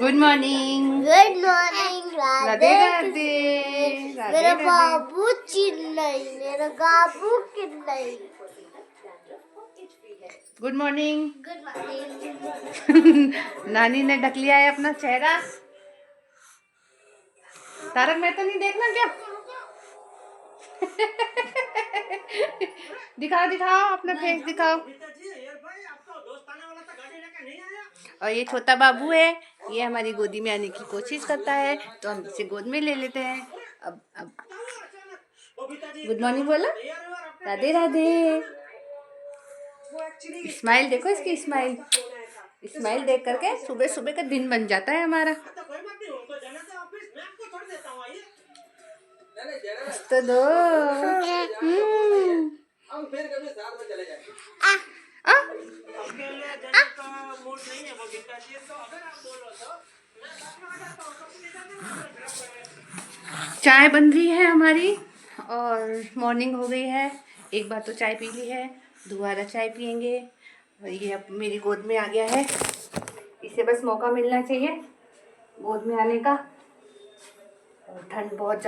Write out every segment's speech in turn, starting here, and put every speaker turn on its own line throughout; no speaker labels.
Good morning.
Good morning.
Radhe Radhe.
मेरा बाबू चिल्लाई, मेरा बाबू चिल्लाई।
Good morning.
Good morning.
नानी ने ढक लिया है अपना चेहरा। तारक मेहता नहीं देखना क्या? दिखाओ दिखाओ अपना फेस दिखाओ। और ये छोटा बाबू है, ये हमारी गोदी में आने की कोशिश करता है तो हम इसे गोद में ले लेते हैं। अब गुड मॉर्निंग बोलो। राधे राधे। स्माइल देखो इसकी, स्माइल स्माइल देख करके सुबह सुबह का दिन बन जाता है हमारा। तो दो। चाय बन रही है हमारी और मॉर्निंग हो गई है। एक बार तो चाय पी ली है, दोबारा चाय पियेंगे। और ये अब मेरी गोद में आ गया है, इसे बस मौका मिलना चाहिए गोद में आने का। और ठंड बहुत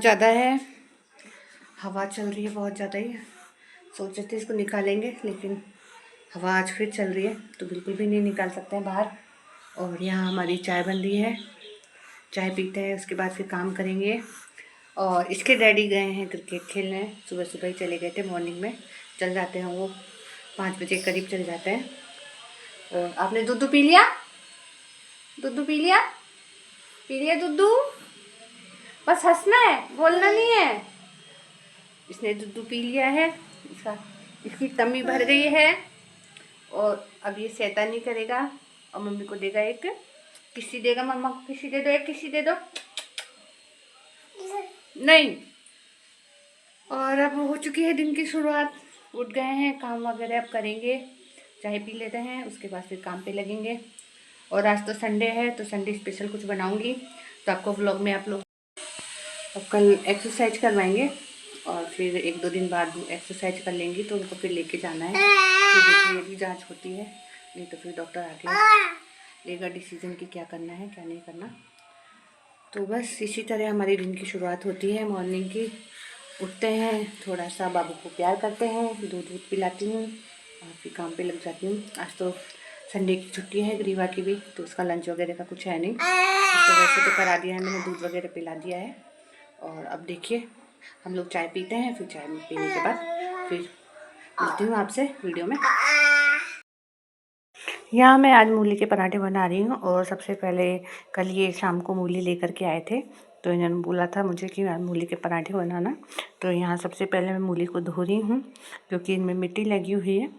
ज़्यादा है, हवा चल रही है बहुत ज़्यादा ही। सोच रहे थे इसको निकालेंगे लेकिन हवा आज फिर चल रही है तो बिल्कुल भी नहीं निकाल सकते हैं बाहर। और यहाँ हमारी चाय बन रही है, चाय पीते हैं उसके बाद फिर काम करेंगे। और इसके डैडी गए हैं क्रिकेट खेलने, सुबह सुबह ही चले गए थे, मॉर्निंग में चल जाते हैं वो, 5 बजे करीब चल जाते हैं। और आपने दूध पी लिया? दूध पी लिया? पी लिया दूध? बस हंसना है, बोलना नहीं है। इसने दूध पी लिया है, इसकी टम्मी भर गई है और अब ये शैतानी करेगा और मम्मी को देगा एक किसी, देगा मम्मा को किसी दे दो, एक किसी दे दो। नहीं। और अब हो चुकी है दिन की शुरुआत, उठ गए हैं, काम वगैरह अब करेंगे, चाय पी लेते हैं उसके बाद फिर काम पे लगेंगे। और आज तो संडे है तो संडे स्पेशल कुछ बनाऊंगी तो आपको व्लॉग में आप लोग। अब कल एक्सरसाइज करवाएंगे और फिर 1-2 दिन बाद एक्सरसाइज कर लेंगी तो उनको फिर लेके जाना है। फिर देखिए यदि जाँच होती है, नहीं तो फिर डॉक्टर आके लेगा डिसीजन कि क्या करना है क्या नहीं करना। तो बस इसी तरह हमारी दिन की शुरुआत होती है मॉर्निंग की। उठते हैं, थोड़ा सा बाबू को प्यार करते हैं, दूध पिलाती हूँ और फिर काम पे लग जाती हूँ। आज तो संडे की छुट्टी है ग्रीवा की भी, तो उसका लंच वगैरह का कुछ है नहीं, उसको वैसे तो करा दिया है मैंने, दूध वगैरह पिला दिया है। और अब देखिए हम लोग चाय पीते हैं, फिर चाय पीने के बाद फिर मिलती हूँ आपसे वीडियो में। यहाँ मैं आज मूली के पराठे बना रही हूँ। और सबसे पहले कल ये शाम को मूली लेकर के आए थे तो इन्होंने बोला था मुझे कि आज मूली के पराठे बनाना। तो यहाँ सबसे पहले मैं मूली को धो रही हूँ क्योंकि इनमें मिट्टी लगी हुई है।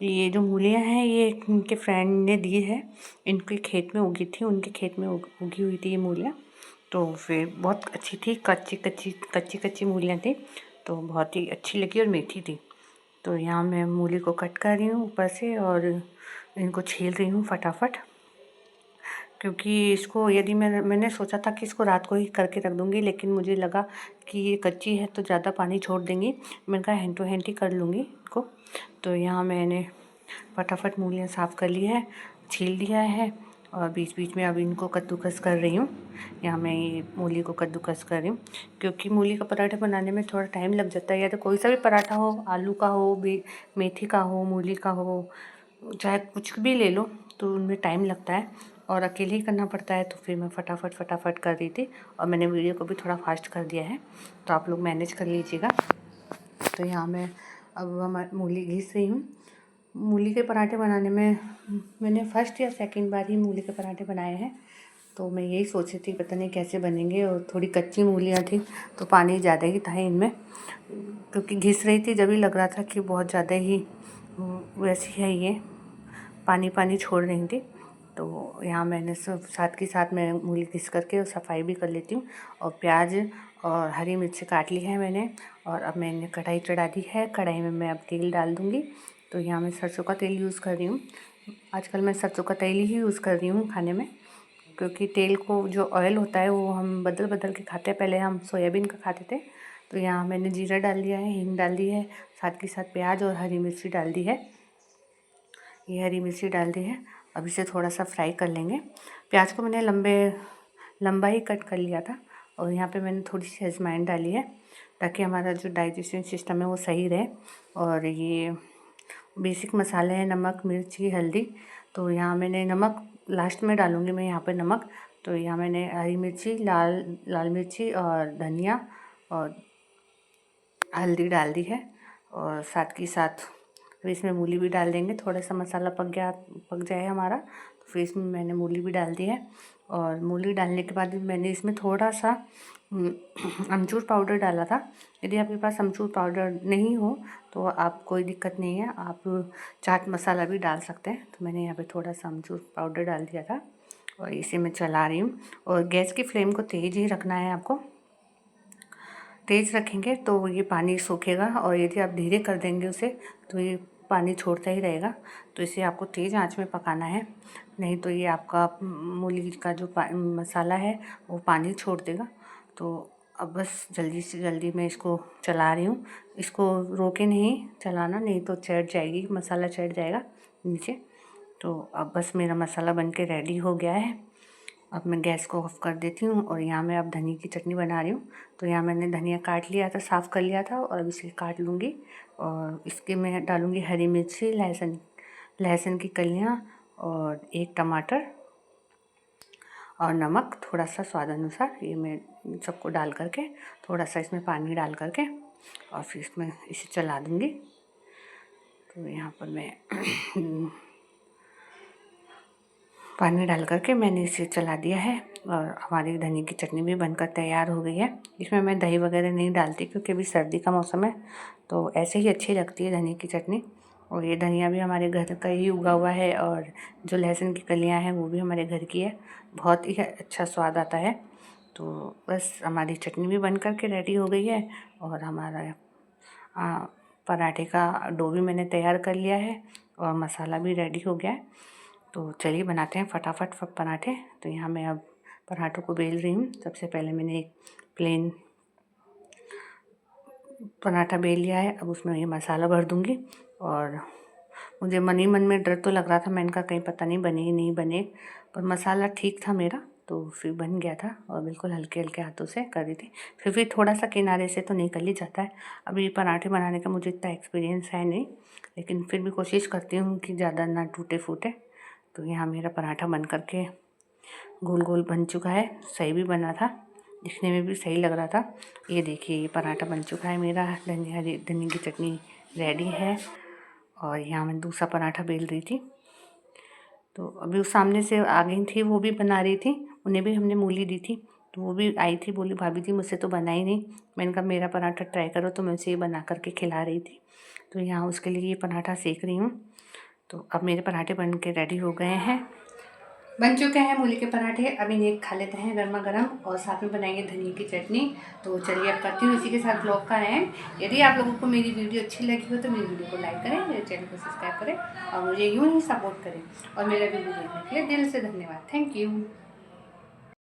ये जो मूलियाँ हैं ये इनके फ्रेंड ने दी है, इनके खेत में उगी थी, उनके खेत में उगी हुई थी ये मूलियाँ। तो फिर बहुत अच्छी थी, कच्ची मूलियाँ थी तो बहुत ही अच्छी लगी और मीठी थी। तो यहाँ मैं मूली को कट कर रही हूँ ऊपर से और इनको छील रही हूँ फटाफट, क्योंकि इसको यदि मैंने सोचा था कि इसको रात को ही करके रख दूँगी, लेकिन मुझे लगा कि ये कच्ची है तो ज़्यादा पानी छोड़ देंगी, मैंने कहा हैंड टू हैंड ही कर लूँगी इसको। तो यहाँ मैंने फटाफट मूलियाँ साफ़ कर ली है, छील लिया है और बीच बीच में अब इनको कद्दूकस कर रही हूँ। यहाँ मैं ये मूली को कद्दूकस कर रही हूँ क्योंकि मूली का पराठा बनाने में थोड़ा टाइम लग जाता है, या तो कोई सा भी पराठा हो, आलू का हो, मेथी का हो, मूली का हो, चाहे कुछ भी ले लो तो उनमें टाइम लगता है और अकेले ही करना पड़ता है। तो फिर मैं फटाफट कर रही थी और मैंने वीडियो को भी थोड़ा फास्ट कर दिया है तो आप लोग मैनेज कर लीजिएगा। तो यहाँ मैं अब मूली घिस रही हूँ। मूली के पराठे बनाने में मैंने फर्स्ट या सेकंड बार ही मूली के पराठे बनाए हैं, तो मैं यही सोच रही थी पता नहीं कैसे बनेंगे। और थोड़ी कच्ची मूलियाँ थी तो पानी ज़्यादा ही था इनमें, क्योंकि घिस रही थी जब भी लग रहा था कि बहुत ज़्यादा ही वैसी है, ये पानी छोड़ रही थी। तो यहाँ मैंने साथ के साथ मैं मूली घिस करके और सफाई भी कर लेती हूँ। और प्याज और हरी मिर्च काट ली है मैंने और अब मैंने कढ़ाई चढ़ा दी है। कढ़ाई में मैं अब तेल डाल दूँगी। तो यहाँ मैं सरसों का तेल यूज़ कर रही हूँ, आजकल मैं सरसों का तेल ही यूज़ कर रही हूँ खाने में, क्योंकि तेल को जो ऑयल होता है वो हम बदल के खाते हैं, पहले हम सोयाबीन का खाते थे। तो यहाँ मैंने जीरा डाल दिया है, हींग डाल दी है, साथ के साथ प्याज और हरी मिर्ची डाल दी है, ये हरी मिर्ची डाल दी है। अब इसे थोड़ा सा फ्राई कर लेंगे। प्याज को मैंने लंबा ही कट कर लिया था और यहाँ पे मैंने थोड़ी सी अजवाइन डाली है ताकि हमारा जो डाइजेशन सिस्टम है वो सही रहे। और ये बेसिक मसाले हैं नमक, मिर्ची, हल्दी। तो यहाँ मैंने नमक लास्ट में डालूँगी मैं यहाँ पे नमक। तो यहाँ मैंने हरी मिर्ची, लाल मिर्ची और धनिया और हल्दी डाल दी है। और साथ ही साथ फिर इसमें मूली भी डाल देंगे। थोड़ा सा मसाला पक जाए हमारा तो फिर इसमें मैंने मूली भी डाल दी है। और मूली डालने के बाद मैंने इसमें थोड़ा सा अमचूर पाउडर डाला था। यदि आपके पास अमचूर पाउडर नहीं हो तो आप कोई दिक्कत नहीं है, आप चाट मसाला भी डाल सकते हैं। तो मैंने यहाँ पे थोड़ा सा अमचूर पाउडर डाल दिया था और इसे मैं चला रही हूँ। और गैस की फ्लेम को तेज़ ही रखना है आपको। तेज़ रखेंगे तो ये पानी सूखेगा और यदि आप धीरे कर देंगे उसे तो ये पानी छोड़ता ही रहेगा। तो इसे आपको तेज़ आंच में पकाना है, नहीं तो ये आपका मूली का जो मसाला है वो पानी छोड़ देगा। तो अब बस जल्दी से जल्दी मैं इसको चला रही हूँ। इसको रोके नहीं चलाना, नहीं तो चढ़ जाएगी, मसाला चढ़ जाएगा नीचे। तो अब बस मेरा मसाला बन के रेडी हो गया है। अब मैं गैस को ऑफ़ कर देती हूँ और यहाँ मैं अब धनिया की चटनी बना रही हूँ। तो यहाँ मैंने धनिया काट लिया था, साफ़ कर लिया था और अब इसे काट लूँगी। और इसके मैं डालूँगी हरी मिर्ची, लहसुन की कलियाँ और एक टमाटर और नमक थोड़ा सा स्वाद अनुसार। ये मैं सबको डाल करके थोड़ा सा इसमें पानी डाल करके और फिर इसमें इसे चला दूँगी। तो यहाँ पर मैं पानी डाल करके मैंने इसे चला दिया है और हमारी धनिया की चटनी भी बनकर तैयार हो गई है। इसमें मैं दही वगैरह नहीं डालती क्योंकि अभी सर्दी का मौसम है, तो ऐसे ही अच्छी लगती है धनिया की चटनी। और ये धनिया भी हमारे घर का ही उगा हुआ है और जो लहसुन की कलियाँ हैं वो भी हमारे घर की है। बहुत ही अच्छा स्वाद आता है। तो बस हमारी चटनी भी बन कर के रेडी हो गई है और हमारा पराठे का डो भी मैंने तैयार कर लिया है और मसाला भी रेडी हो गया है। तो चलिए बनाते हैं फटाफट पराठे। तो यहाँ मैं अब पराठों को बेल रही हूँ। सबसे पहले मैंने एक प्लेन पराठा बेल लिया है। अब उसमें ये मसाला भर दूँगी और मुझे मन ही मन में डर तो लग रहा था, मैंने कहा कहीं पता नहीं बने नहीं बने, पर मसाला ठीक था मेरा तो फिर बन गया था। और बिल्कुल हल्के हल्के हाथों से कर रही थी, फिर भी थोड़ा सा किनारे से तो निकल ही जाता है। अभी पराठे बनाने का मुझे इतना एक्सपीरियंस है नहीं, लेकिन फिर भी कोशिश करती हूँ कि ज़्यादा ना टूटे फूटे। तो यहाँ मेरा पराठा बन करके गोल गोल बन चुका है, सही भी बना था, दिखने में भी सही लग रहा था। ये देखिए ये पराठा बन चुका है मेरा। धनिया की चटनी रेडी है और यहाँ मैं दूसरा पराठा बेल रही थी। तो अभी उस सामने से आ गई थी, वो भी बना रही थी, उन्हें भी हमने मूली दी थी तो वो भी आई थी, बोली भाभी जी मुझसे तो बना ही नहीं। मैंने कहा मेरा पराठा ट्राई करो, तो मैं उसे ये बना करके खिला रही थी। तो यहाँ उसके लिए ये पराठा सेक रही हूँ। तो अब मेरे पराठे बन के रेडी हो गए हैं, बन चुके हैं मूली के पराठे। अब इन्हें खा लेते हैं गर्मा गर्म और साथ में बनाएंगे धनिया की चटनी। तो चलिए अब करती हूँ इसी के साथ ब्लॉग का एंड। यदि आप लोगों को मेरी वीडियो अच्छी लगी हो तो मेरी वीडियो को लाइक करें, मेरे चैनल को सब्सक्राइब करें और मुझे यूँ ही सपोर्ट करें। और मेरा वीडियो देखने के लिए दिल से धन्यवाद। Thank you.